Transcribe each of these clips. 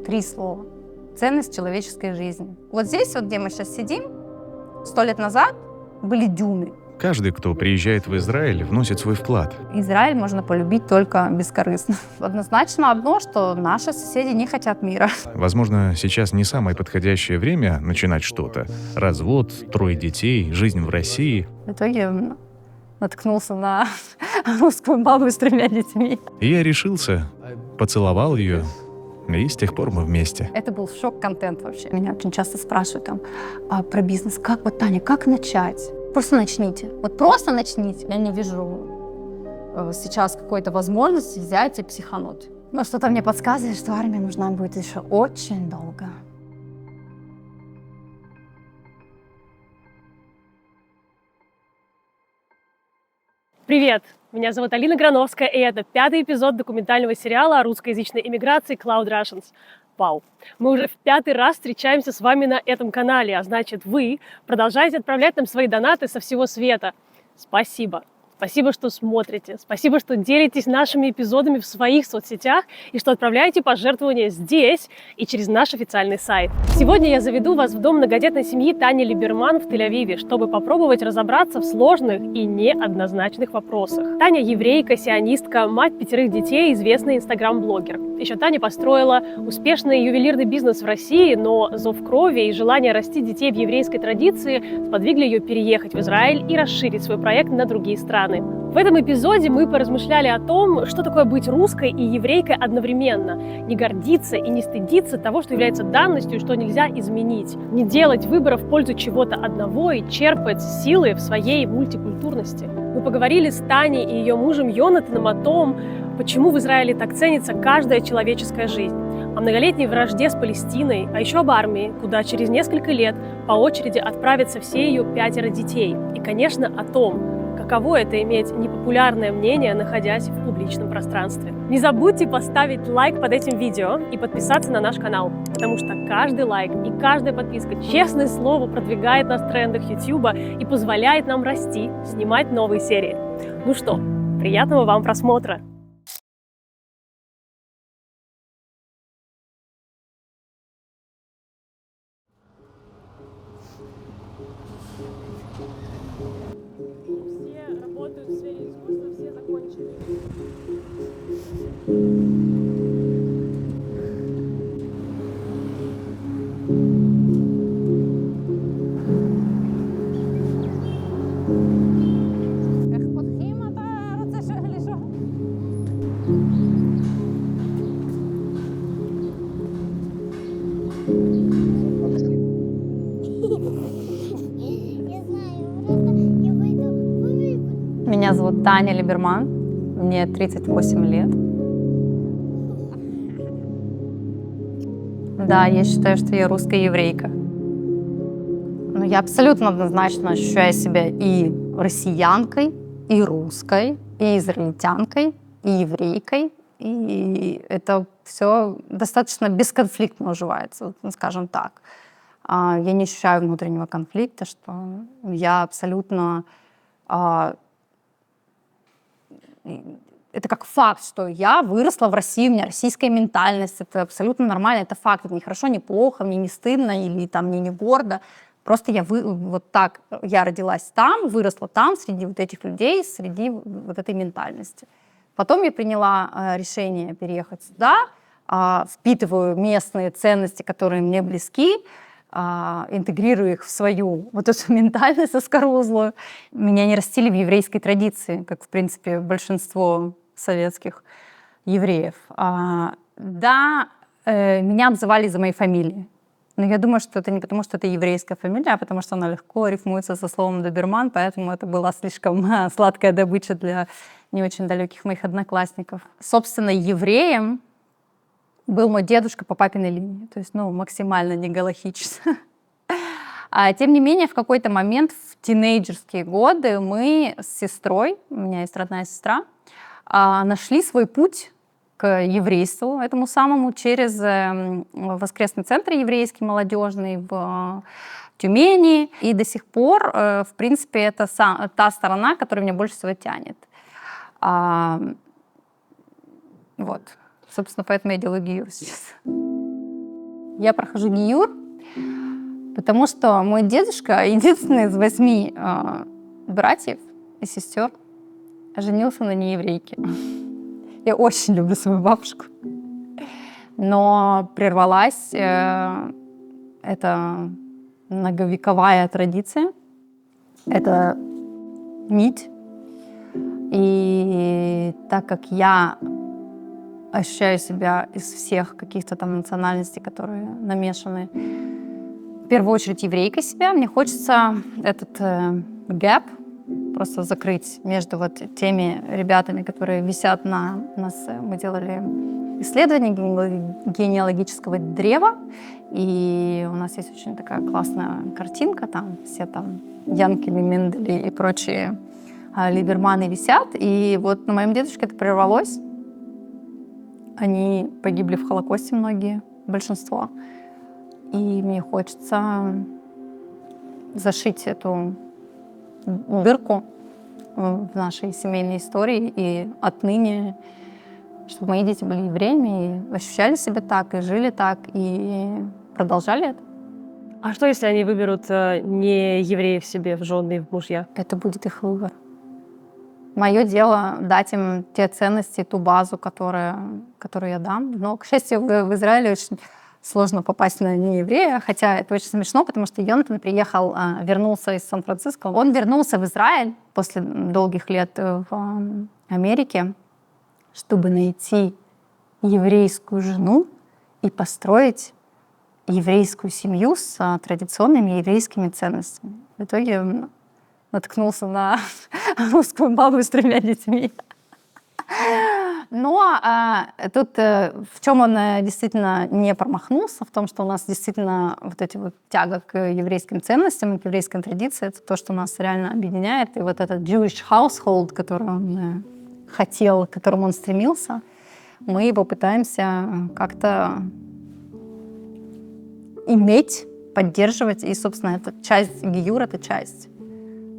3 слова. Ценность человеческой жизни. Вот здесь, вот где мы сейчас сидим, 100 лет назад были дюны. Каждый, кто приезжает в Израиль, вносит свой вклад. Израиль можно полюбить только бескорыстно. Однозначно одно, что наши соседи не хотят мира. Возможно, сейчас не самое подходящее время начинать что-то. Развод, 3 детей, жизнь в России. В итоге наткнулся на русскую бабу с 3 детьми. И я решился, поцеловал ее, и с тех пор мы вместе. Это был шок-контент вообще. Меня очень часто спрашивают про бизнес. Как вот, Таня, как начать? Просто начните. Вот просто начните. Я не вижу сейчас какой-то возможности взять и психануть. Но что-то мне подсказывает, что армия нужна будет еще очень долго. Привет! Меня зовут Алина Грановская, и это 5-й эпизод документального сериала о русскоязычной эмиграции Cloud Russians. Вау! Мы уже в 5-й раз встречаемся с вами на этом канале, а значит, вы продолжаете отправлять нам свои донаты со всего света. Спасибо! Спасибо, что смотрите, спасибо, что делитесь нашими эпизодами в своих соцсетях и что отправляете пожертвования здесь и через наш официальный сайт. Сегодня я заведу вас в дом многодетной семьи Тани Либерман в Тель-Авиве, чтобы попробовать разобраться в сложных и неоднозначных вопросах. Таня еврейка, сионистка, мать 5 детей, известный инстаграм-блогер. Еще Таня построила успешный ювелирный бизнес в России, но зов крови и желание растить детей в еврейской традиции сподвигли ее переехать в Израиль и расширить свой проект на другие страны. В этом эпизоде мы поразмышляли о том, что такое быть русской и еврейкой одновременно, не гордиться и не стыдиться того, что является данностью и что нельзя изменить, не делать выбора в пользу чего-то одного и черпать силы в своей мультикультурности. Мы поговорили с Таней и ее мужем Йонатаном о том, почему в Израиле так ценится каждая человеческая жизнь, о многолетней вражде с Палестиной, а еще об армии, куда через несколько лет по очереди отправятся все ее 5 детей. И, конечно, о том, каково это иметь непопулярное мнение, находясь в публичном пространстве. Не забудьте поставить лайк под этим видео и подписаться на наш канал, потому что каждый лайк и каждая подписка, честное слово, продвигает нас в трендах YouTube и позволяет нам расти, снимать новые серии. Ну что, приятного вам просмотра! Все работают в сфере искусства, все закончили. Меня зовут Таня Либерман, мне 38 лет. Да, я считаю, что я русская еврейка. Но я абсолютно однозначно ощущаю себя и россиянкой, и русской, и израильтянкой, и еврейкой. И это все достаточно бесконфликтно уживается, скажем так. Я не ощущаю внутреннего конфликта, что я абсолютно... Это как факт, что я выросла в России, у меня российская ментальность, это абсолютно нормально, это факт, это не хорошо, не плохо, мне не стыдно или там, мне не гордо. Просто вот так, я родилась там, выросла там, среди вот этих людей, среди вот этой ментальности. Потом я приняла решение переехать сюда, впитываю местные ценности, которые мне близки, интегрирую их в свою вот эту ментальность оскорузлую. Меня не растили в еврейской традиции, как, в принципе, большинство советских евреев. Да, меня обзывали из-за моей фамилии. Но я думаю, что это не потому, что это еврейская фамилия, а потому что она легко рифмуется со словом «доберман», поэтому это была слишком сладкая добыча для не очень далеких моих одноклассников. Собственно, евреем был мой дедушка по папиной линии, то есть, максимально не галахически. Тем не менее, в какой-то момент, в тинейджерские годы, мы с сестрой, у меня есть родная сестра, нашли свой путь к еврейству, этому самому, через воскресный центр еврейский, молодежный в Тюмени. И до сих пор, в принципе, это та сторона, которая меня больше всего тянет. Вот. Собственно, поэтому я делаю гиюр сейчас. Я прохожу гиюр, потому что мой дедушка, единственный из 8 братьев и сестер, женился на нееврейке. Я очень люблю свою бабушку. Но прервалась эта многовековая традиция, это нить. И так как я ощущаю себя из всех каких-то там национальностей, которые намешаны, в первую очередь еврейкой себя, мне хочется этот гэп просто закрыть между вот теми ребятами, которые висят на нас. Мы делали исследование генеалогического древа, и у нас есть очень такая классная картинка, там все там Янкели, Мендели и прочие Либерманы висят, и вот на моем дедушке это прервалось. Они погибли в Холокосте многие, большинство. И мне хочется зашить эту дырку в нашей семейной истории, и отныне, чтобы мои дети были евреями, и ощущали себя так, и жили так, и продолжали это. А что, если они выберут не евреев себе в жены и в мужья? Это будет их выбор. Мое дело дать им те ценности, ту базу, которую я дам. Но, к счастью, в Израиле очень сложно попасть на нееврея, хотя это очень смешно, потому что Йонатан приехал, вернулся из Сан-Франциско. Он вернулся в Израиль после долгих лет в Америке, чтобы найти еврейскую жену и построить еврейскую семью с традиционными еврейскими ценностями. В итоге он наткнулся на русскую бабу с 3 детьми. Но тут в чем он действительно не промахнулся, в том, что у нас действительно вот эти вот тяга к еврейским ценностям, к еврейской традиции, это то, что нас реально объединяет. И вот этот Jewish household, который он хотел, к которому он стремился, мы его пытаемся как-то иметь, поддерживать. И, собственно, эта часть гиюр — это часть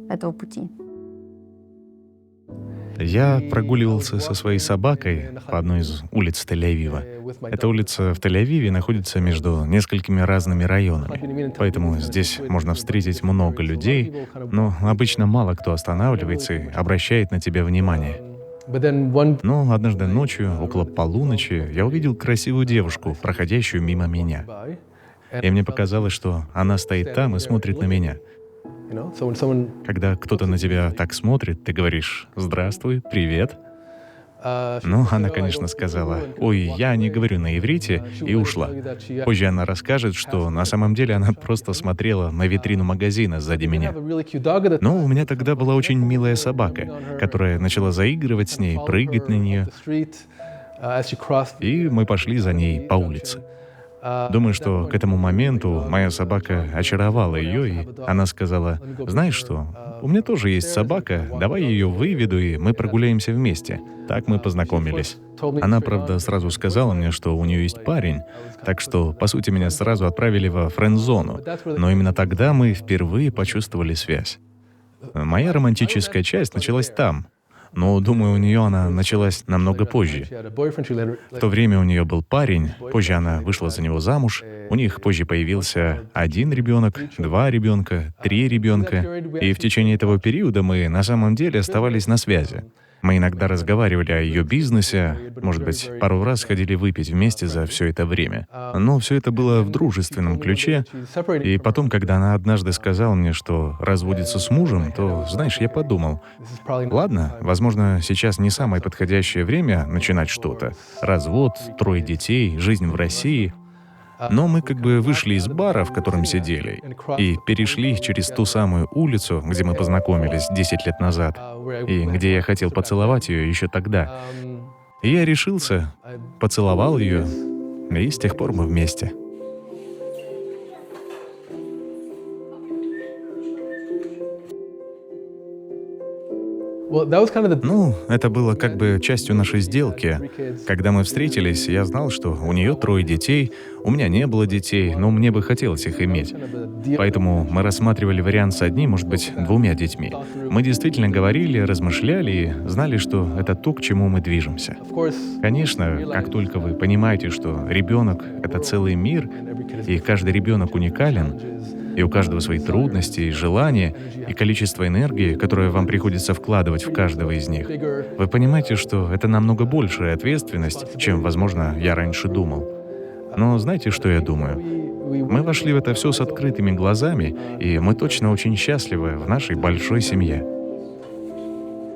этого пути. Я прогуливался со своей собакой по одной из улиц Тель-Авива. Эта улица в Тель-Авиве находится между несколькими разными районами, поэтому здесь можно встретить много людей, но обычно мало кто останавливается и обращает на тебя внимание. Но однажды ночью, около полуночи, я увидел красивую девушку, проходящую мимо меня. И мне показалось, что она стоит там и смотрит на меня. Когда кто-то на тебя так смотрит, ты говоришь «Здравствуй, привет». Ну, она, конечно, сказала «Ой, я не говорю на иврите» и ушла. Позже она расскажет, что на самом деле она просто смотрела на витрину магазина сзади меня. Но у меня тогда была очень милая собака, которая начала заигрывать с ней, прыгать на нее. И мы пошли за ней по улице. Думаю, что к этому моменту моя собака очаровала ее, и она сказала: «Знаешь что, у меня тоже есть собака, давай я ее выведу, и мы прогуляемся вместе». Так мы познакомились. Она, правда, сразу сказала мне, что у нее есть парень, так что, по сути, меня сразу отправили во френд-зону. Но именно тогда мы впервые почувствовали связь. Моя романтическая часть началась там. Но, думаю, у нее она началась намного позже. В то время у нее был парень, позже она вышла за него замуж, у них позже появился 1 ребенок, 2 ребенка, 3 ребенка. И в течение этого периода мы на самом деле оставались на связи. Мы иногда разговаривали о ее бизнесе, может быть, пару раз ходили выпить вместе за все это время. Но все это было в дружественном ключе. И потом, когда она однажды сказала мне, что разводится с мужем, то, знаешь, я подумал, ладно, возможно, сейчас не самое подходящее время начинать что-то. Развод, 3 детей, жизнь в России. Но мы как бы вышли из бара, в котором сидели, и перешли через ту самую улицу, где мы познакомились 10 лет назад, и где я хотел поцеловать ее еще тогда. И я решился, поцеловал ее, и с тех пор мы вместе. Ну, это было как бы частью нашей сделки. Когда мы встретились, я знал, что у нее 3 детей, у меня не было детей, но мне бы хотелось их иметь. Поэтому мы рассматривали вариант с 1, может быть, 2 детьми. Мы действительно говорили, размышляли и знали, что это то, к чему мы движемся. Конечно, как только вы понимаете, что ребенок — это целый мир, И каждый ребенок уникален, и у каждого свои трудности и желания, и количество энергии, которое вам приходится вкладывать в каждого из них. Вы понимаете, что это намного большая ответственность, чем, возможно, я раньше думал. Но знаете, что я думаю? Мы вошли в это все с открытыми глазами, и мы точно очень счастливы в нашей большой семье.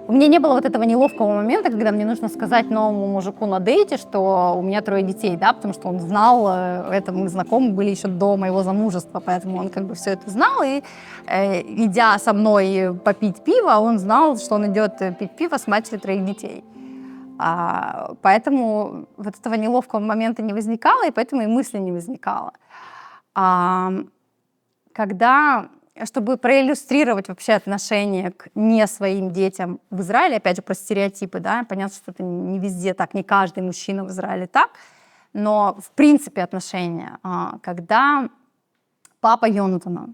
У меня не было вот этого неловкого момента, когда мне нужно сказать новому мужику на дейте, что у меня 3 детей, да, потому что он знал, это мы знакомы были еще до моего замужества, поэтому он как бы все это знал, и идя со мной попить пиво, он знал, что он идет пить пиво с матерью 3 детей. Поэтому вот этого неловкого момента не возникало, и поэтому и мысли не возникало. Чтобы проиллюстрировать вообще отношение к не своим детям в Израиле, опять же, про стереотипы, да, понятно, что это не везде так, не каждый мужчина в Израиле так, но в принципе отношения, когда папа Йонатана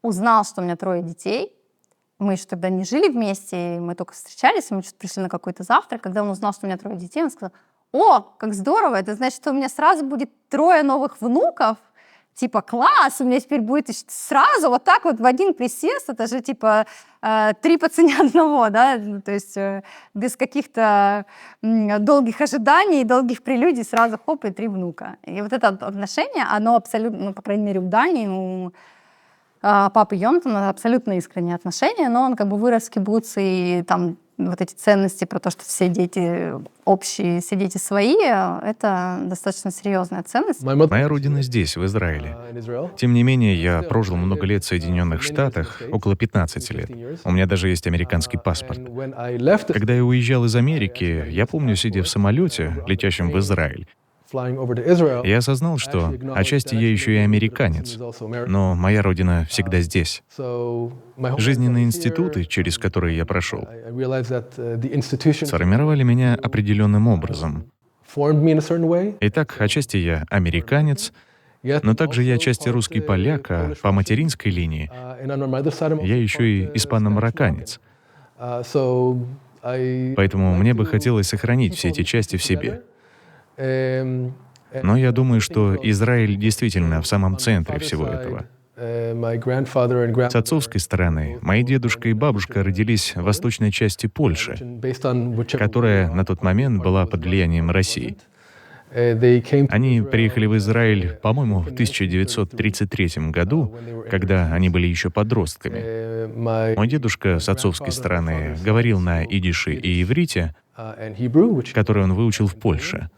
узнал, что у меня 3 детей, мы еще тогда не жили вместе, мы только встречались, мы что-то пришли на какой-то завтрак, когда он узнал, что у меня 3 детей, он сказал: «О, как здорово, это значит, что у меня сразу будет 3 новых внуков». Типа, класс, у меня теперь будет сразу вот так вот в один присест, это же типа 3 по цене одного, да, то есть без каких-то долгих ожиданий, долгих прелюдий, сразу хоп, и 3 внука. И вот это отношение, оно абсолютно, ну, по крайней мере, у Дани, у папы Йонатана абсолютно искреннее отношение, но он как бы вырос в кибуце, и там вот эти ценности про то, что все дети общие, все дети свои, это достаточно серьезная ценность. Моя родина здесь, в Израиле. Тем не менее, я прожил много лет в Соединенных Штатах, около 15 лет. У меня даже есть американский паспорт. Когда я уезжал из Америки, я помню, сидя в самолете, летящем в Израиль, я осознал, что отчасти я еще и американец, но моя родина всегда здесь. Жизненные институты, через которые я прошел, сформировали меня определенным образом. Итак, отчасти я американец, но также я отчасти русский поляк, а по материнской линии я еще и испано-марокканец. Поэтому мне бы хотелось сохранить все эти части в себе. Но я думаю, что Израиль действительно в самом центре всего этого. С отцовской стороны, мои дедушка и бабушка родились в восточной части Польши, которая на тот момент была под влиянием России. Они приехали в Израиль, по-моему, в 1933 году, когда они были еще подростками. Мой дедушка с отцовской стороны говорил на идише и иврите, который он выучил в Польше.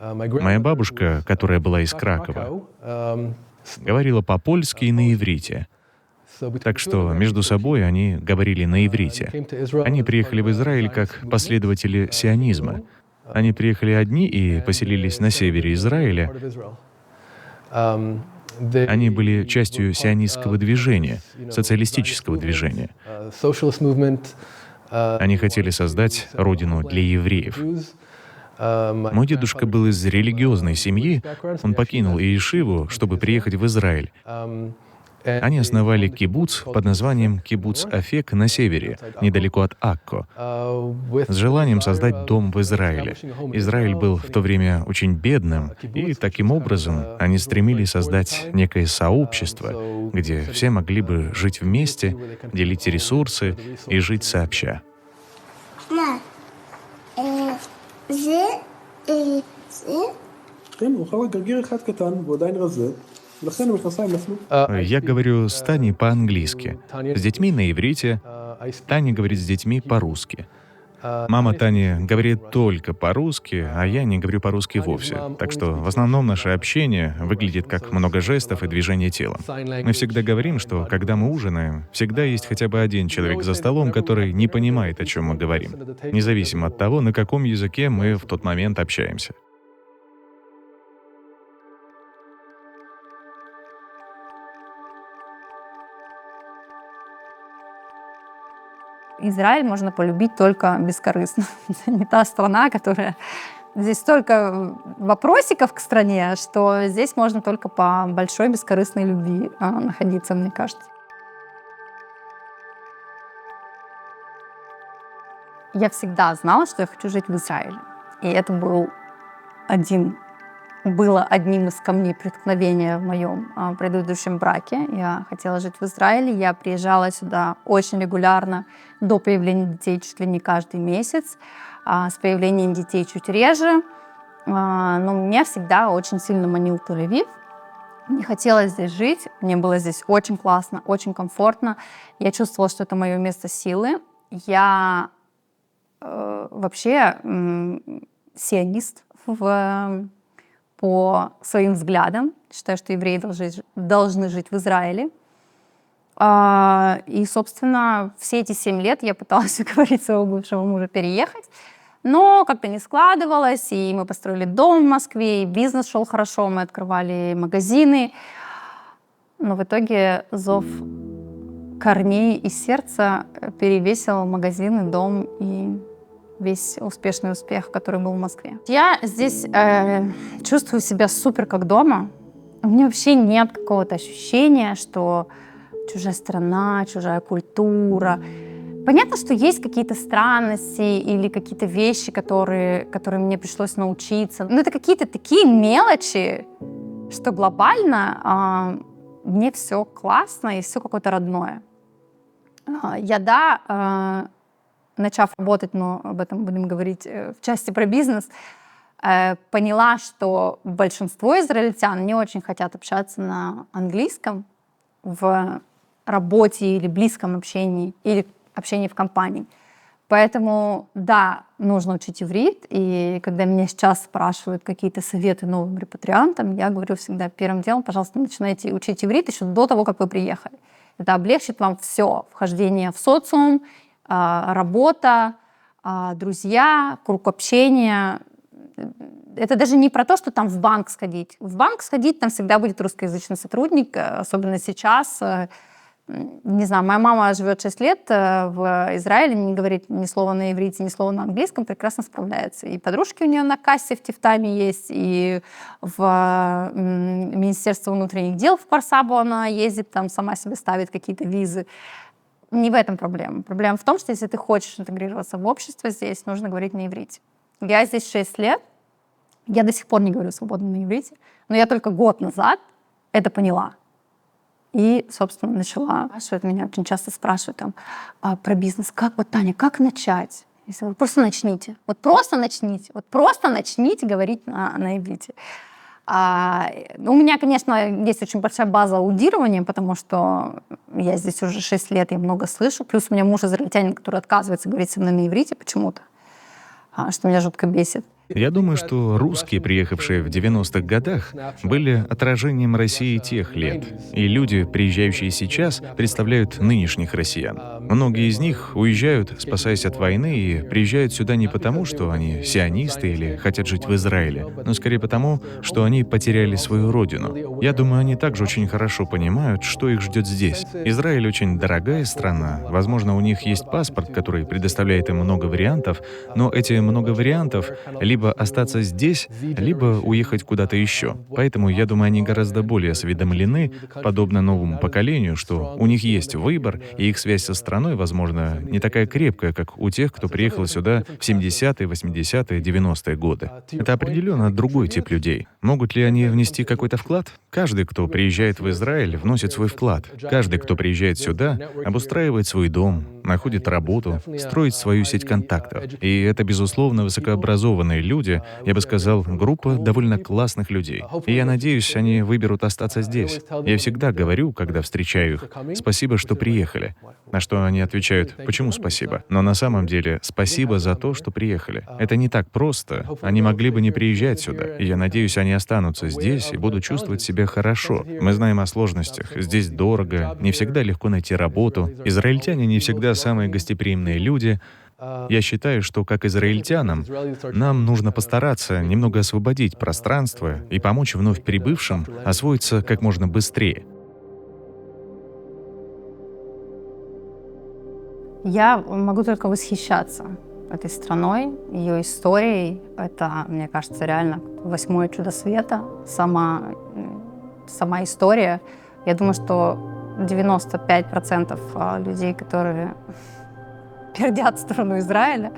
Моя бабушка, которая была из Кракова, говорила по-польски и на иврите. Так что между собой они говорили на иврите. Они приехали в Израиль как последователи сионизма. Они приехали одни и поселились на севере Израиля. Они были частью сионистского движения, социалистического движения. Они хотели создать родину для евреев. Мой дедушка был из религиозной семьи, он покинул Иешиву, чтобы приехать в Израиль. Они основали кибуц под названием Кибуц Афек на севере, недалеко от Акко, с желанием создать дом в Израиле. Израиль был в то время очень бедным, и таким образом они стремились создать некое сообщество, где все могли бы жить вместе, делить ресурсы и жить сообща. Я говорю с Таней по-английски, с детьми на иврите, Таня говорит с детьми по-русски. Мама Тани говорит только по-русски, а я не говорю по-русски вовсе. Так что в основном наше общение выглядит как много жестов и движения телом. Мы всегда говорим, что когда мы ужинаем, всегда есть хотя бы один человек за столом, который не понимает, о чем мы говорим, независимо от того, на каком языке мы в тот момент общаемся. Израиль можно полюбить только бескорыстно. Это не та страна, которая... Здесь столько вопросиков к стране, что здесь можно только по большой бескорыстной любви находиться, мне кажется. Я всегда знала, что я хочу жить в Израиле. И это был один было одним из камней преткновения в моем предыдущем браке. Я хотела жить в Израиле. Я приезжала сюда очень регулярно до появления детей, чуть ли не каждый месяц. С появлением детей чуть реже. Но меня всегда очень сильно манил Тель-Авив. Мне хотелось здесь жить. Мне было здесь очень классно, очень комфортно. Я чувствовала, что это мое место силы. Я вообще сионист по своим взглядам. Считаю, что евреи должны жить в Израиле. И, собственно, все эти 7 лет я пыталась уговорить своего бывшего мужа переехать, но как-то не складывалось, и мы построили дом в Москве, и бизнес шел хорошо, мы открывали магазины. Но в итоге зов корней и сердца перевесил магазины, дом и весь успешный успех, который был в Москве. Я здесь чувствую себя супер как дома. У меня вообще нет какого-то ощущения, что чужая страна, чужая культура. Понятно, что есть какие-то странности или какие-то вещи, которые мне пришлось научиться. Но это какие-то такие мелочи, что глобально мне все классно и все какое-то родное. Начав работать, но об этом будем говорить в части про бизнес, поняла, что большинство израильтян не очень хотят общаться на английском в работе или близком общении, или общении в компании. Поэтому, да, нужно учить иврит, и когда меня сейчас спрашивают какие-то советы новым репатриантам, я говорю всегда первым делом, пожалуйста, начинайте учить иврит еще до того, как вы приехали. Это облегчит вам все: вхождение в социум, работа, друзья, круг общения. Это даже не про то, что там в банк сходить. В банк сходить там всегда будет русскоязычный сотрудник, особенно сейчас. Не знаю, моя мама живет 6 лет в Израиле, не говорит ни слова на иврите, ни слова на английском, прекрасно справляется. И подружки у нее на кассе в Тифтаме есть, и в Министерство внутренних дел в Парсабу она ездит, там сама себе ставит какие-то визы. Не в этом проблема. Проблема в том, что если ты хочешь интегрироваться в общество здесь, нужно говорить на иврите. Я здесь 6 лет, я до сих пор не говорю свободно на иврите, но я только год назад это поняла. И, собственно, начала. Меня очень часто спрашивают там, про бизнес. Как вот, Таня, как начать? Я говорю, просто начните. Вот просто начните. Вот просто начните говорить на иврите. У меня, конечно, есть очень большая база аудирования, потому что я здесь уже 6 лет, я много слышу. Плюс у меня муж израильтянин, который отказывается говорить со мной на иврите почему-то, что меня жутко бесит. Я думаю, что русские, приехавшие в 90-х годах, были отражением России тех лет. И люди, приезжающие сейчас, представляют нынешних россиян. Многие из них уезжают, спасаясь от войны, и приезжают сюда не потому, что они сионисты или хотят жить в Израиле, но скорее потому, что они потеряли свою родину. Я думаю, они также очень хорошо понимают, что их ждет здесь. Израиль очень дорогая страна. Возможно, у них есть паспорт, который предоставляет им много вариантов, но эти много вариантов либо остаться здесь, либо уехать куда-то еще. Поэтому, я думаю, они гораздо более осведомлены, подобно новому поколению, что у них есть выбор, и их связь со страной, возможно, не такая крепкая, как у тех, кто приехал сюда в 70-е, 80-е, 90-е годы. Это определенно другой тип людей. Могут ли они внести какой-то вклад? Каждый, кто приезжает в Израиль, вносит свой вклад. Каждый, кто приезжает сюда, обустраивает свой дом, находит работу, строит свою сеть контактов. И это, безусловно, высокообразованные люди, я бы сказал, группа довольно классных людей. И я надеюсь, они выберут остаться здесь. Я всегда говорю, когда встречаю их, спасибо, что приехали. На что они отвечают, почему спасибо? Но на самом деле, спасибо за то, что приехали. Это не так просто. Они могли бы не приезжать сюда. И я надеюсь, они останутся здесь и будут чувствовать себя хорошо. Мы знаем о сложностях. Здесь дорого, не всегда легко найти работу. Израильтяне не всегда самые гостеприимные люди. Я считаю, что как израильтянам нам нужно постараться немного освободить пространство и помочь вновь прибывшим освоиться как можно быстрее. Я могу только восхищаться этой страной, ее историей. Это, мне кажется, реально 8-е чудо света. Сама история. Я думаю, что 95% людей, которые пердят в сторону Израиля,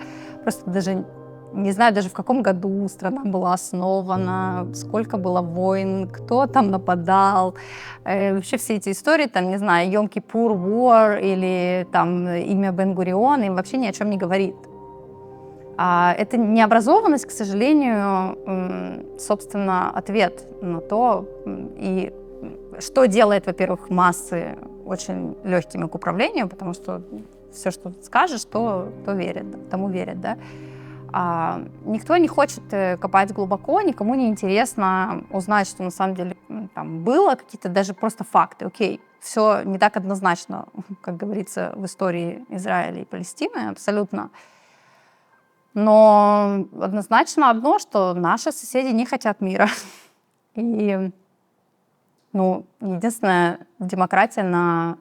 просто даже Не знаю даже, в каком году страна была основана, сколько было войн, кто там нападал. Вообще все эти истории, там, не знаю, Йом-Кипур, War или там имя Бен-Гурион, им вообще ни о чем не говорит. А это необразованность, к сожалению, собственно, ответ на то, и что делает, во-первых, массы очень легкими к управлению, потому что все, что скажешь, то верят, тому верят, да. Никто не хочет копать глубоко, никому не интересно узнать, что на самом деле там было, какие-то даже просто факты. Окей, все не так однозначно, как говорится в истории Израиля и Палестины, абсолютно. Но однозначно одно, что наши соседи не хотят мира. И единственная демократия на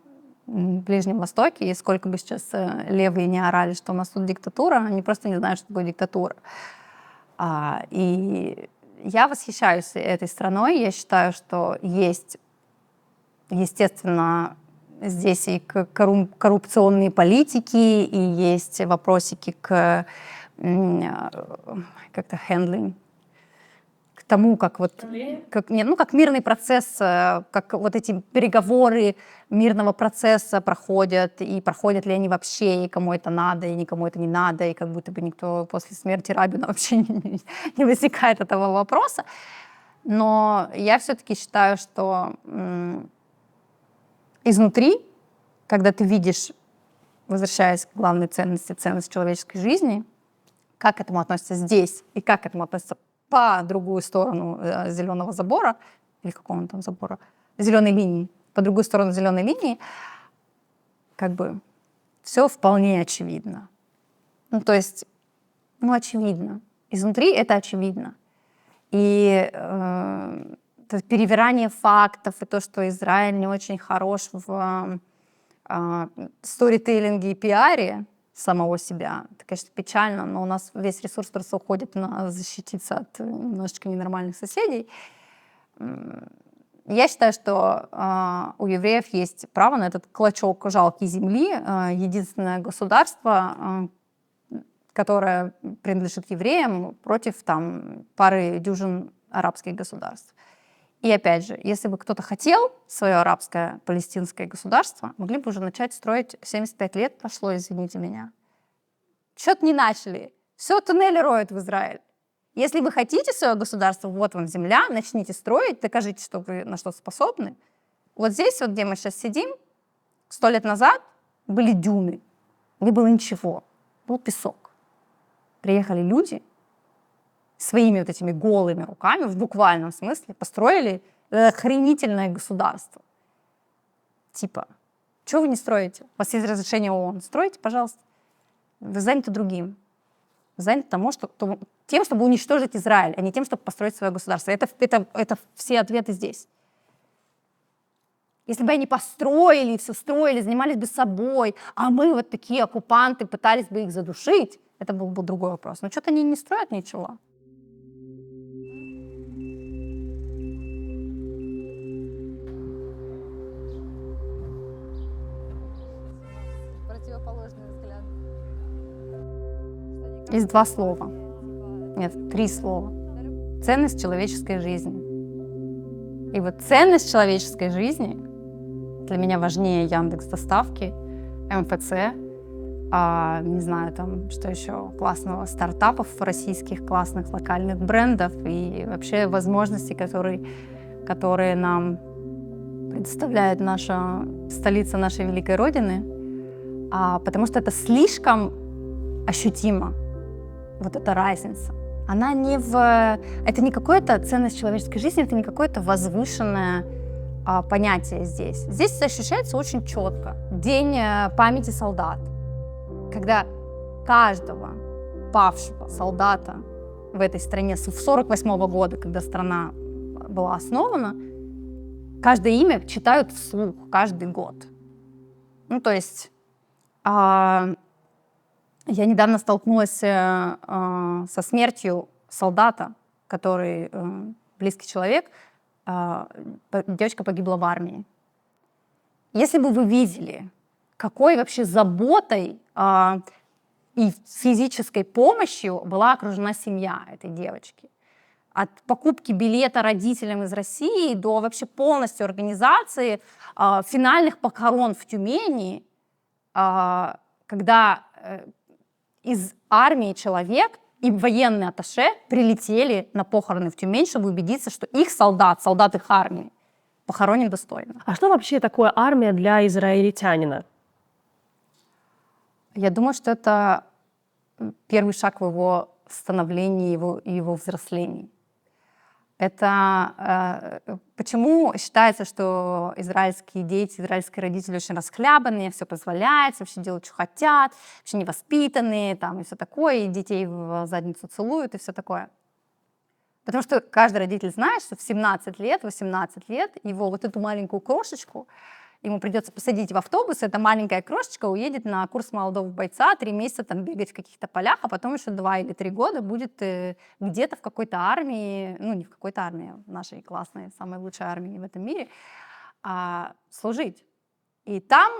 Ближнем Востоке, и сколько бы сейчас левые не орали, что у нас тут диктатура, они просто не знают, что такое диктатура. И я восхищаюсь этой страной. Я считаю, что есть, естественно, здесь и коррупционные политики, и есть вопросики к как-то handling, к тому, как мирный процесс, как вот эти переговоры мирного процесса проходят, и проходят ли они вообще, и кому это надо, и никому это не надо, и как будто бы никто после смерти Рабина вообще не возникает этого вопроса. Но я все-таки считаю, что изнутри, когда ты видишь, возвращаясь к главной ценности, ценность человеческой жизни, как к этому относятся здесь и как к этому относятся по другую сторону зеленого забора, или какого там забора, зеленой линии, по другую сторону зеленой линии, как бы все вполне очевидно. То есть, очевидно. Изнутри это очевидно. И перевирание фактов, и то, что Израиль не очень хорош в сторителлинге и пиаре самого себя. Это, конечно, печально, но у нас весь ресурс просто уходит на защититься от немножечко ненормальных соседей. Я считаю, что у евреев есть право на этот клочок жалкой земли, единственное государство, которое принадлежит евреям, против пары дюжин арабских государств. И опять же, если бы кто-то хотел свое арабское палестинское государство, могли бы уже начать строить. 75 лет прошло, извините меня. Что-то не начали. Все туннели роют в Израиль. Если вы хотите свое государство, вот вам земля, начните строить, докажите, что вы на что способны. Вот здесь, вот где мы сейчас сидим, 100 лет назад были дюны, не было ничего, был песок. Приехали люди, своими вот этими голыми руками, в буквальном смысле, построили охренительное государство. Типа, что вы не строите? У вас есть разрешение ООН. Стройте, пожалуйста. Вы заняты другим. Вы заняты тем, чтобы уничтожить Израиль, а не тем, чтобы построить свое государство. Это все ответы здесь. Если бы они построили, все строили, занимались бы собой, а мы вот такие оккупанты пытались бы их задушить, это был бы другой вопрос. Но что-то они не строят ничего. Есть 2 слова. Нет, 3 слова. Ценность человеческой жизни. И вот ценность человеческой жизни для меня важнее Яндекс.Доставки, МФЦ, не знаю, что еще классного, стартапов российских, классных локальных брендов и вообще возможностей, которые нам предоставляет наша столица нашей великой Родины, потому что это слишком ощутимо. Вот эта разница. Она это не какая-то ценность человеческой жизни, это не какое-то возвышенное понятие здесь. Здесь это ощущается очень четко. День памяти солдат. Когда каждого павшего солдата в этой стране с 1948 года, когда страна была основана, каждое имя читают вслух каждый год. То есть я недавно столкнулась со смертью солдата, который близкий человек, девочка погибла в армии. Если бы вы видели, какой вообще заботой И физической помощью была окружена семья этой девочки. От покупки билета родителям из России до вообще полностью организации финальных похорон в Тюмени, когда из армии человек и военные атташе прилетели на похороны в Тюмень, чтобы убедиться, что их солдат их армии, похоронен достойно. А что вообще такое армия для израильтянина? Я думаю, что это первый шаг в его становлении, его взрослении. Это почему считается, что израильские дети, израильские родители очень расхлябанные, все позволяется, вообще делают, что хотят, вообще невоспитанные, там, и все такое, и детей в задницу целуют, и все такое. Потому что каждый родитель знает, что в 17 лет, 18 лет его вот эту маленькую крошечку ему придется посадить в автобус, эта маленькая крошечка уедет на курс молодого бойца, 3 месяца там бегать в каких-то полях, а потом еще 2 или 3 года будет где-то в какой-то армии, ну не в какой-то армии, в нашей классной, самой лучшей армии в этом мире, служить. И там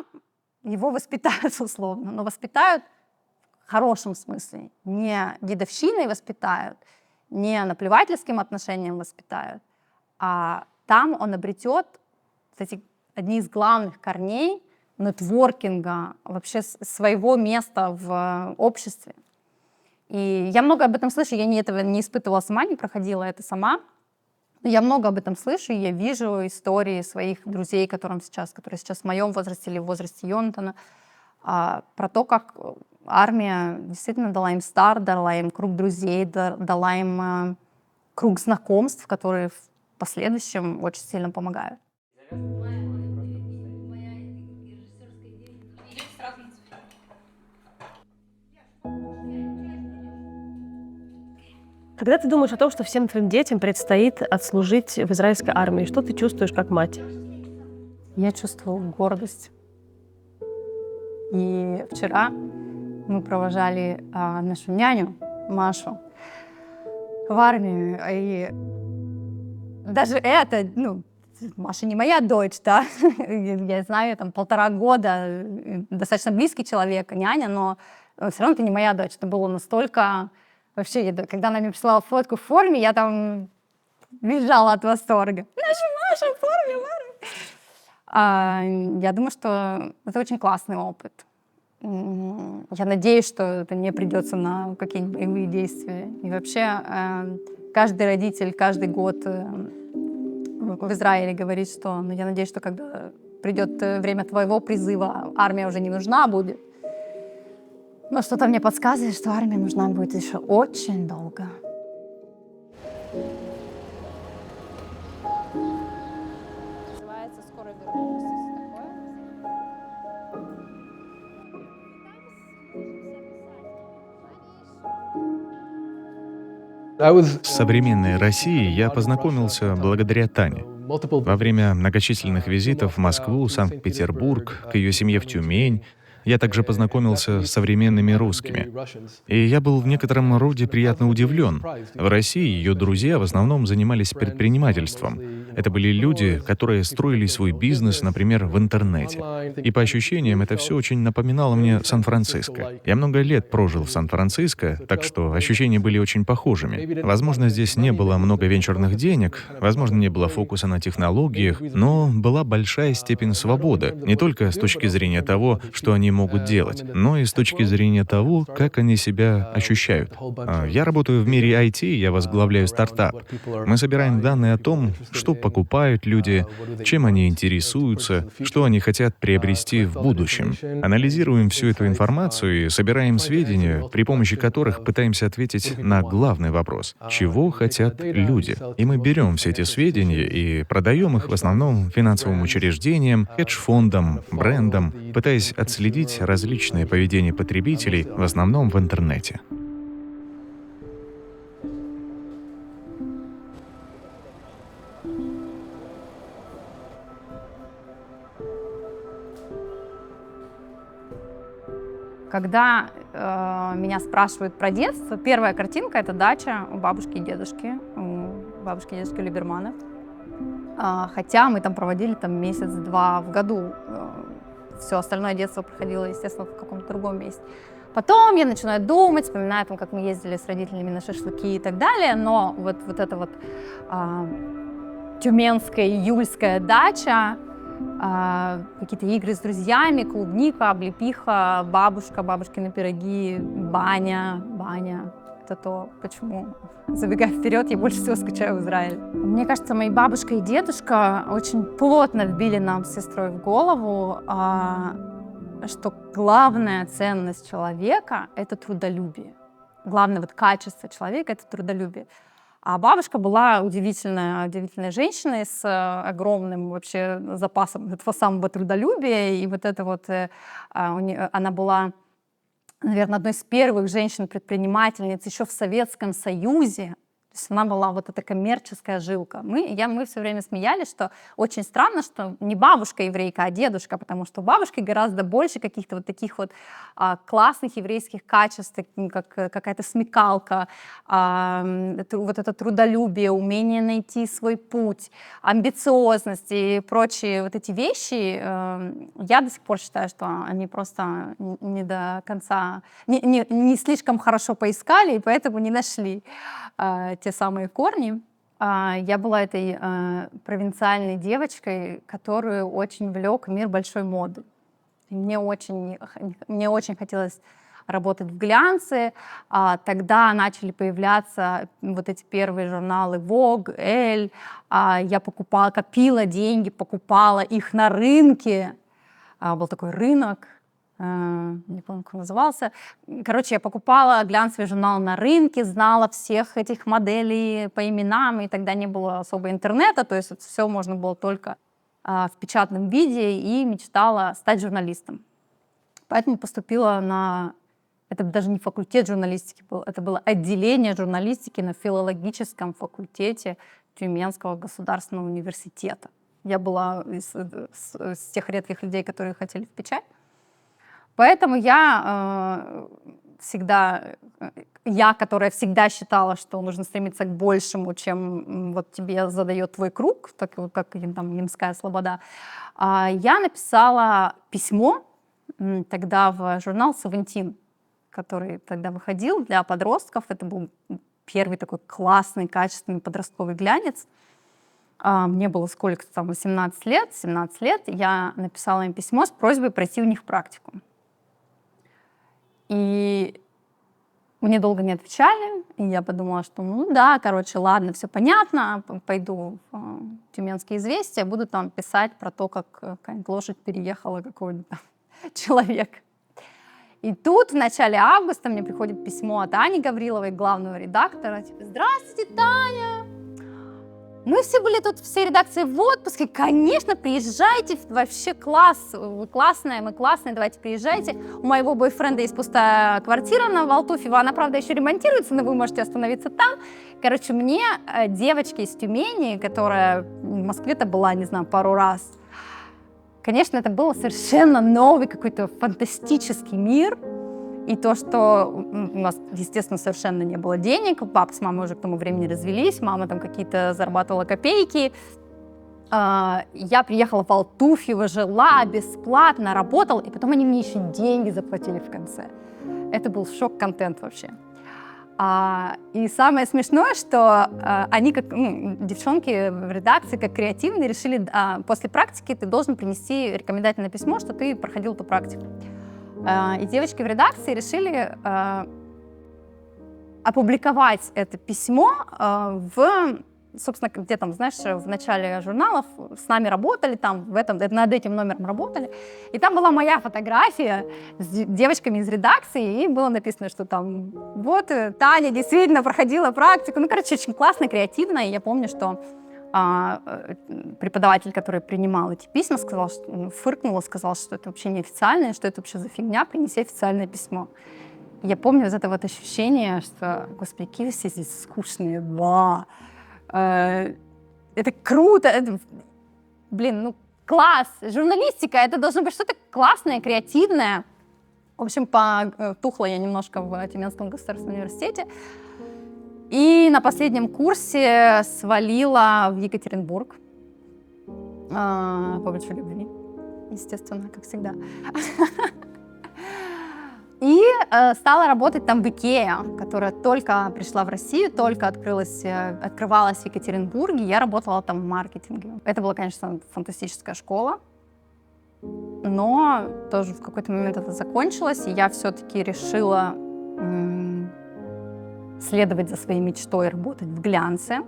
его воспитают условно, но воспитают в хорошем смысле, не дедовщиной воспитают, не наплевательским отношением воспитают, а там он обретет, кстати, одни из главных корней нетворкинга, вообще своего места в обществе. И я много об этом слышу, я этого не испытывала сама, не проходила это сама. Но я много об этом слышу, и я вижу истории своих друзей, которые сейчас в моем возрасте или в возрасте Йонатана, про то, как армия действительно дала им старт, дала им круг друзей, дала им круг знакомств, которые в последующем очень сильно помогают. Когда ты думаешь о том, что всем твоим детям предстоит отслужить в израильской армии, что ты чувствуешь как мать? Я чувствую гордость. И вчера мы провожали нашу няню, Машу, в армию. И даже это, Маша не моя дочь, да, я знаю, там 1,5 года, достаточно близкий человек, няня, но все равно это не моя дочь. Это было настолько... Вообще, когда она мне прислала фотку в форме, я там визжала от восторга. Наша Маша в форме, Маша! Я думаю, что это очень классный опыт. Я надеюсь, что это не придется на какие-нибудь боевые действия. И вообще, каждый родитель каждый год в Израиле говорит, что я надеюсь, что когда придет время твоего призыва, армия уже не нужна будет. Но что-то мне подсказывает, что армия нужна будет еще очень долго. Называется «Скоро вернусь», С современной Россией я познакомился благодаря Тане. Во время многочисленных визитов в Москву, Санкт-Петербург, к ее семье в Тюмень, я также познакомился с современными русскими. И я был в некотором роде приятно удивлен. В России ее друзья в основном занимались предпринимательством. Это были люди, которые строили свой бизнес, например, в интернете. И по ощущениям это все очень напоминало мне Сан-Франциско. Я много лет прожил в Сан-Франциско, так что ощущения были очень похожими. Возможно, здесь не было много венчурных денег, возможно, не было фокуса на технологиях, но была большая степень свободы, не только с точки зрения того, что они могут делать, но и с точки зрения того, как они себя ощущают. Я работаю в мире IT, я возглавляю стартап. Мы собираем данные о том, что покупают люди, чем они интересуются, что они хотят приобрести в будущем. Анализируем всю эту информацию и собираем сведения, при помощи которых пытаемся ответить на главный вопрос: чего хотят люди? И мы берем все эти сведения и продаем их в основном финансовым учреждениям, хедж-фондам, брендам, пытаясь отследить различные поведения потребителей, в основном в интернете. Когда меня спрашивают про детство, первая картинка — это дача у бабушки и дедушки Либерманов. Хотя мы там проводили месяц-два в году. Все остальное детство проходило, естественно, в каком-то другом месте. Потом я начинаю думать, вспоминаю, там, как мы ездили с родителями на шашлыки и так далее, но вот эта вот тюменская июльская дача, какие-то игры с друзьями, клубника, облепиха, бабушкины пироги, баня. Это то, почему, забегая вперед, я больше всего скучаю в Израиле. Мне кажется, мои бабушка и дедушка очень плотно вбили нам с сестрой в голову, что главная ценность человека — это трудолюбие. Главное вот качество человека — это трудолюбие. А бабушка была удивительной женщиной с огромным вообще запасом этого самого трудолюбия. И вот это вот она была, наверное, одной из первых женщин-предпринимательниц еще в Советском Союзе. То есть она была вот эта коммерческая жилка. Мы все время смеялись, что очень странно, что не бабушка еврейка, а дедушка, потому что у бабушки гораздо больше каких-то вот таких вот классных еврейских качеств, как какая-то смекалка, вот это трудолюбие, умение найти свой путь, амбициозность и прочие вот эти вещи. Я до сих пор считаю, что они просто не до конца, не слишком хорошо поискали, и поэтому не нашли те самые корни. Я была этой провинциальной девочкой, которую очень влек мир большой моды. И мне очень хотелось работать в глянце. Тогда начали появляться вот эти первые журналы Vogue, Elle. Я копила деньги, покупала их на рынке. Был такой рынок. Не помню, как он назывался. Короче, я покупала глянцевый журнал на рынке, знала всех этих моделей по именам, и тогда не было особо интернета, то есть это все можно было только в печатном виде, и мечтала стать журналистом. Поэтому поступила на... Это даже не факультет журналистики был, это было отделение журналистики на филологическом факультете Тюменского государственного университета. Я была из тех редких людей, которые хотели в печать. Поэтому я, которая всегда считала, что нужно стремиться к большему, чем вот тебе задает твой круг, так как там Ямская слобода, я написала письмо тогда в журнал «Савентин», который тогда выходил для подростков. Это был первый такой классный, качественный подростковый глянец. Мне было сколько-то там, 17 лет. Я написала им письмо с просьбой пройти у них практику. И мне долго не отвечали, и я подумала, что ладно, все понятно, пойду в Тюменские известия, буду там писать про то, как какая-нибудь лошадь переехала какого-нибудь там человека. И тут в начале августа мне приходит письмо от Ани Гавриловой, главного редактора, типа: «Здравствуйте, Таня! Мы все были тут, все редакции в отпуске. Конечно, приезжайте, вообще класс, вы классная, мы классные, давайте приезжайте. У моего бойфренда есть пустая квартира на Валтуфьево, она, правда, еще ремонтируется, но вы можете остановиться там». Короче, мне девочки из Тюмени, которая в Москве-то была, не знаю, пару раз, конечно, это был совершенно новый какой-то фантастический мир. И то, что у нас, естественно, совершенно не было денег, папа с мамой уже к тому времени развелись, мама там какие-то зарабатывала копейки. Я приехала в Алтуфьево, жила бесплатно, работала, и потом они мне еще деньги заплатили в конце. Это был шок-контент вообще. И самое смешное, что они, как девчонки в редакции, как креативные, решили, после практики ты должен принести рекомендательное письмо, что ты проходил эту практику. И девочки в редакции решили опубликовать это письмо собственно, где там, знаешь, в начале журналов с нами работали, там над этим номером работали, и там была моя фотография с девочками из редакции, и было написано, что там вот Таня действительно проходила практику, очень классно, креативно, и я помню, что преподаватель, который принимал эти письма, фыркнул, сказал, что это вообще неофициальное, что это вообще за фигня, принеси официальное письмо. Я помню вот это вот ощущение, что, господи, какие все здесь скучные, это круто, класс, журналистика, это должно быть что-то классное, креативное. В общем, потухла я немножко в Тюменском государственном университете. И на последнем курсе свалила в Екатеринбург по большой любви, естественно, как всегда. И стала работать там в Икеа, которая только пришла в Россию, только открывалась в Екатеринбурге. Я работала там в маркетинге. Это была, конечно, фантастическая школа. Но тоже в какой-то момент это закончилось, и я все-таки решила следовать за своей мечтой и работать в глянце.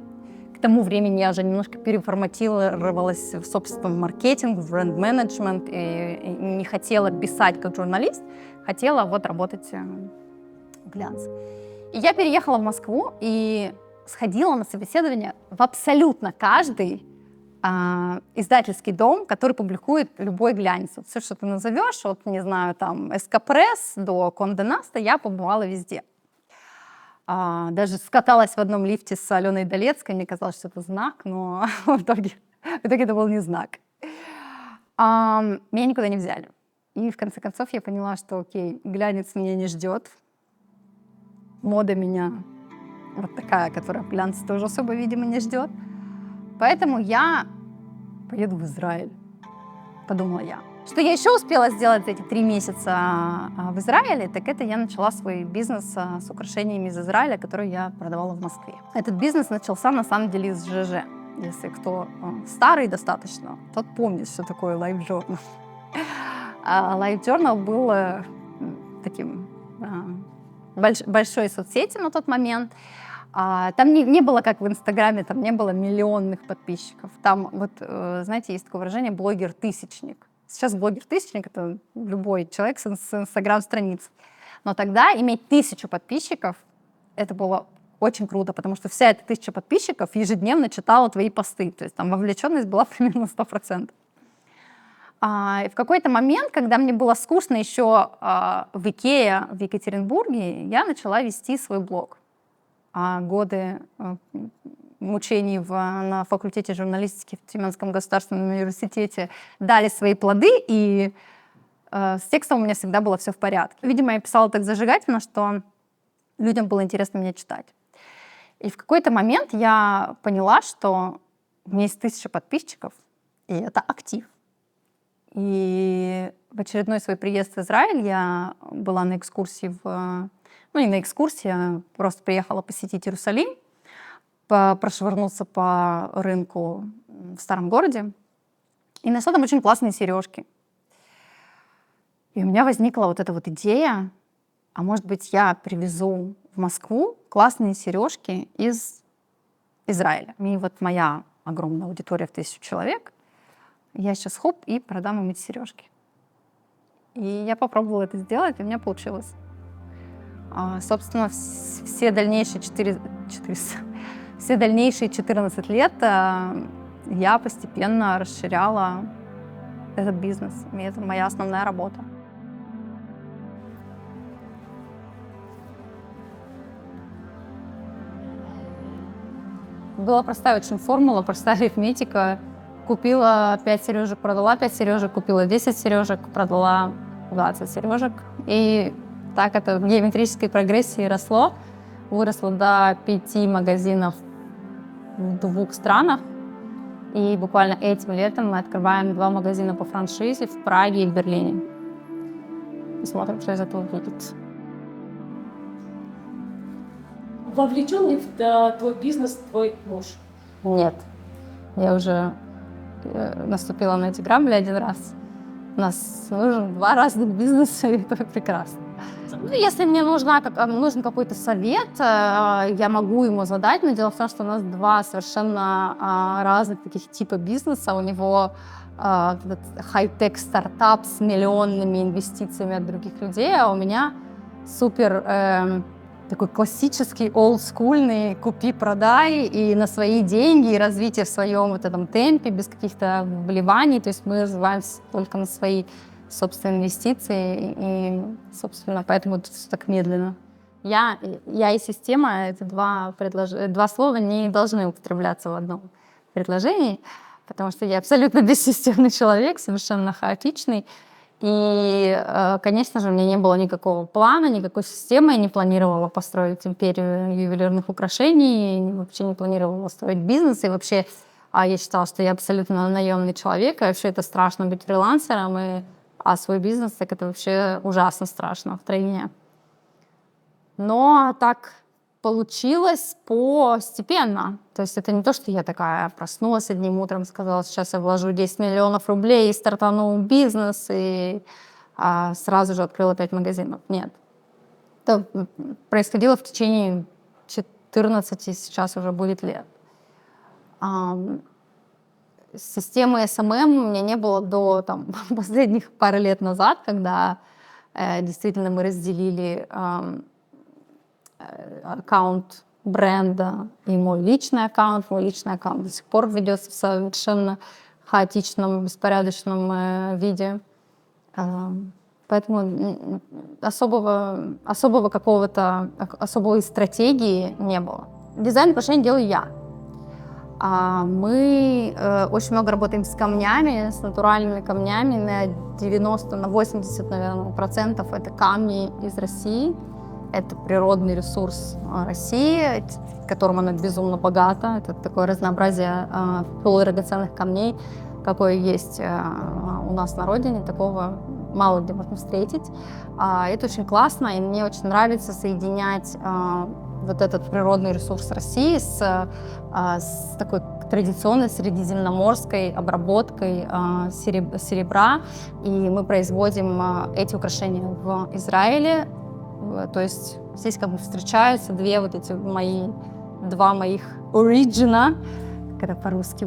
К тому времени я уже немножко переформатировалась в собственном маркетинг, в бренд-менеджмент, и не хотела писать как журналист, хотела вот работать в глянце. И я переехала в Москву и сходила на собеседование в абсолютно каждый издательский дом, который публикует любой глянец. Вот все, что ты назовешь, от, не знаю, там, Эскопресс до Кондé Наста, я побывала везде. Даже скаталась в одном лифте с Аленой Долецкой, мне казалось, что это знак, но в итоге это был не знак. Меня никуда не взяли. И в конце концов я поняла, что окей, глянец меня не ждет. Мода меня вот такая, которая в глянце тоже особо, видимо, не ждет. Поэтому я поеду в Израиль, подумала я. Что я еще успела сделать за эти 3 месяца в Израиле, так это я начала свой бизнес с украшениями из Израиля, который я продавала в Москве. Этот бизнес начался на самом деле из ЖЖ. Если кто старый достаточно, тот помнит, что такое Life Journal. Life Journal был таким большой соцсетью на тот момент. Там не было, как в Инстаграме, там не было миллионных подписчиков. Там, вот, знаете, есть такое выражение «блогер-тысячник». Сейчас блогер-тысячник — это любой человек с Инстаграм-страниц. Но тогда иметь 1000 подписчиков — это было очень круто, потому что вся эта 1000 подписчиков ежедневно читала твои посты. То есть там вовлеченность была примерно 100%. И в какой-то момент, когда мне было скучно еще в Икее, в Екатеринбурге, я начала вести свой блог. Годы мучений на факультете журналистики в Тюменском государственном университете дали свои плоды, и с текстом у меня всегда было все в порядке. Видимо, я писала так зажигательно, что людям было интересно меня читать. И в какой-то момент я поняла, что у меня есть 1000 подписчиков, и это актив. И в очередной свой приезд в Израиль я была на экскурсии не на экскурсии, а просто приехала посетить Иерусалим, прошвырнуться по рынку в старом городе, и нашла там очень классные сережки. И у меня возникла вот эта вот идея, а может быть, я привезу в Москву классные сережки из Израиля. И вот моя огромная аудитория в 1000 человек, я сейчас и продам им эти сережки. И я попробовала это сделать, и у меня получилось. Собственно, все дальнейшие 14 лет я постепенно расширяла этот бизнес. И это моя основная работа. Была простая очень формула, простая арифметика. Купила 5 сережек, продала 5 сережек, купила 10 сережек, продала 20 сережек. И так это в геометрической прогрессии росло. Выросло до 5 магазинов в 2 странах. И буквально этим летом мы открываем 2 магазина по франшизе в Праге и в Берлине. Посмотрим, что из этого будет. Вовлечен ли в твой бизнес твой муж? Нет. Я уже наступила на эти грабли 1 раз. У нас нужен 2 разных бизнеса, и это прекрасно. Если мне нужен какой-то совет, я могу ему задать, но дело в том, что у нас 2 совершенно разных таких типа бизнеса. У него хай-тек стартап с миллионными инвестициями от других людей, а у меня супер такой классический, олдскульный купи-продай и на свои деньги, и развитие в своем вот этом темпе, без каких-то вливаний. То есть мы развиваемся только на свои собственные инвестиции, и, собственно, поэтому это все так медленно. Я и система — это 2 слова не должны употребляться в одном предложении, потому что я абсолютно бессистемный человек, совершенно хаотичный. И, конечно же, у меня не было никакого плана, никакой системы. Я не планировала построить империю ювелирных украшений, вообще не планировала строить бизнес. И вообще я считала, что я абсолютно наемный человек, и вообще это страшно быть фрилансером. А свой бизнес, так это вообще ужасно страшно втройне. Но так получилось постепенно. То есть это не то, что я такая проснулась одним утром, сказала, сейчас я вложу 10 миллионов рублей и стартану бизнес, и сразу же открыла 5 магазинов. Нет. Это происходило в течение 14, сейчас уже будет лет. Системы SMM у меня не было до последних пары лет назад, когда действительно мы разделили аккаунт бренда и мой личный аккаунт. Мой личный аккаунт до сих пор ведется в совершенно хаотичном, беспорядочном виде. Поэтому особой стратегии не было. Дизайн украшений делаю я. Мы очень много работаем с камнями, с натуральными камнями. На 90, на 80, наверное, процентов это камни из России. Это природный ресурс России, которым она безумно богата. Это такое разнообразие полудрагоценных камней, какое есть у нас на родине. Такого мало где можно встретить. Это очень классно, и мне очень нравится соединять вот этот природный ресурс России с такой традиционной средиземноморской обработкой серебра. И мы производим эти украшения в Израиле. То есть здесь как бы встречаются два моих оригина, как это по-русски,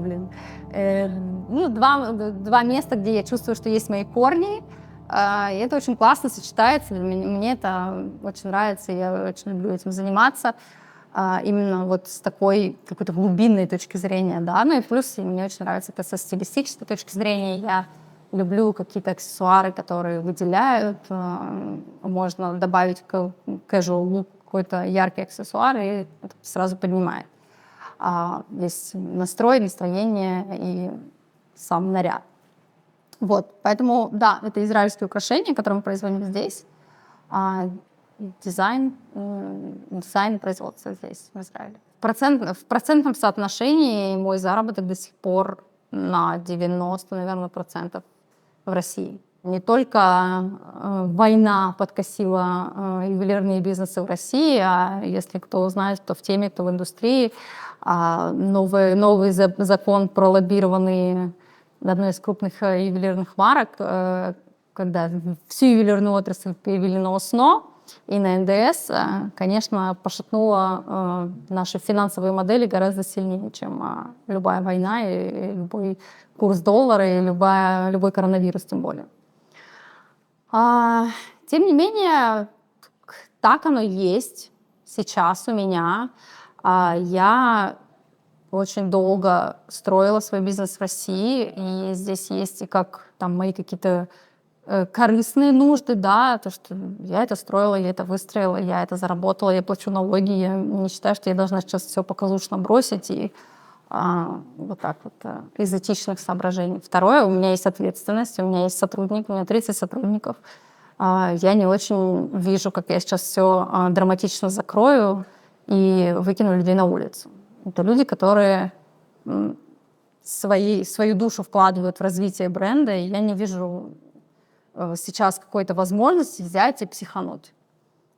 два места, где я чувствую, что есть мои корни. И это очень классно сочетается. Мне это очень нравится, я очень люблю этим заниматься. Именно вот с такой какой-то глубинной точки зрения, да. Ну и плюс мне очень нравится это со стилистической точки зрения. Я люблю какие-то аксессуары, которые выделяют. Можно добавить casual look, какой-то яркий аксессуар, и это сразу поднимает весь настрой, настроение и сам наряд. Вот, поэтому, да, это израильские украшения, которые мы производим здесь. Дизайн производится здесь, в Израиле. В процентном соотношении мой заработок до сих пор на 90, наверное, процентов в России. Не только война подкосила ювелирные бизнесы в России, а если кто знает, кто в теме, кто в индустрии, новый закон, пролоббированный одной из крупных ювелирных марок, когда всю ювелирную отрасль перевели на ОСНО и на НДС, конечно, пошатнуло наши финансовые модели гораздо сильнее, чем любая война и любой курс доллара, и любой коронавирус тем более. Тем не менее, так оно есть сейчас у меня. Я очень долго строила свой бизнес в России, и здесь есть и как там мои какие-то корыстные нужды, да, то, что я это строила, я это выстроила, я это заработала, я плачу налоги, я не считаю, что я должна сейчас все показушно бросить и вот так вот из этичных соображений. Второе, у меня есть ответственность, у меня есть сотрудник, у меня 30 сотрудников. Я не очень вижу, как я сейчас все драматично закрою и выкину людей на улицу. Это люди, которые свою душу вкладывают в развитие бренда, и я не вижу сейчас какой-то возможности взять и психануть.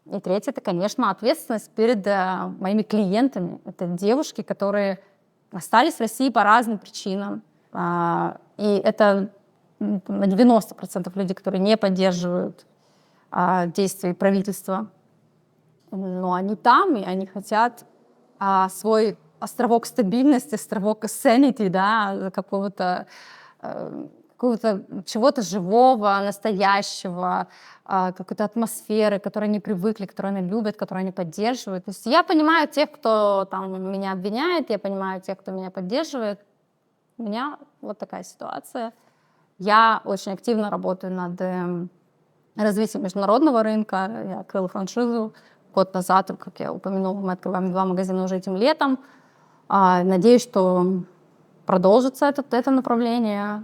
И третье, это, конечно, ответственность перед моими клиентами. Это девушки, которые остались в России по разным причинам. И это на 90% люди, которые не поддерживают действий правительства. Но они там, и они хотят свой островок стабильности, островок sanity, да, какого-то чего-то живого, настоящего, какой-то атмосферы, к которой они привыкли, которую они любят, которую они поддерживают. То есть я понимаю тех, кто там меня обвиняет, я понимаю тех, кто меня поддерживает. У меня вот такая ситуация. Я очень активно работаю над развитием международного рынка. Я открыла франшизу год назад, как я упомянула, мы открываем 2 магазина уже этим летом. Надеюсь, что продолжится это направление.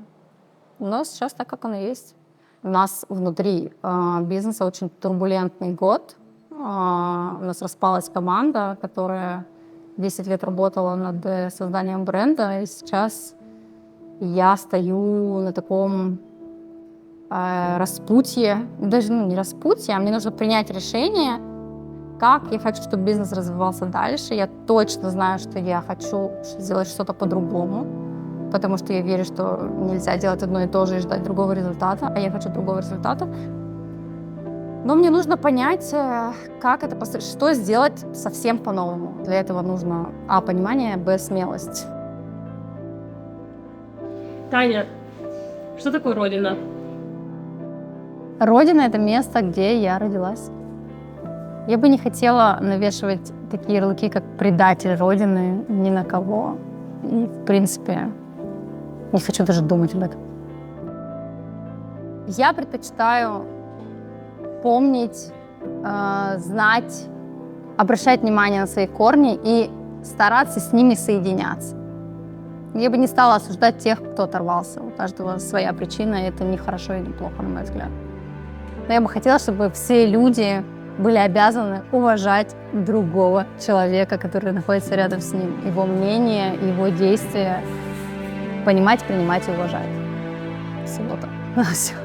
Но сейчас так, как оно есть. У нас внутри бизнеса очень турбулентный год. У нас распалась команда, которая 10 лет работала над созданием бренда, и сейчас я стою на таком распутье. Даже не распутье, а мне нужно принять решение, как, я хочу, чтобы бизнес развивался дальше, я точно знаю, что я хочу сделать что-то по-другому, потому что я верю, что нельзя делать одно и то же и ждать другого результата, а я хочу другого результата. Но мне нужно понять, как это построить, что сделать совсем по-новому. Для этого нужно понимание, смелость. Таня, что такое Родина? Родина — это место, где я родилась. Я бы не хотела навешивать такие ярлыки, как предатель Родины, ни на кого. И, в принципе, не хочу даже думать об этом. Я предпочитаю помнить, знать, обращать внимание на свои корни и стараться с ними соединяться. Я бы не стала осуждать тех, кто оторвался. У каждого своя причина, и это не хорошо и не плохо, на мой взгляд. Но я бы хотела, чтобы все люди были обязаны уважать другого человека, который находится рядом с ним, его мнение, его действия, понимать, принимать и уважать. Всего-то. Все.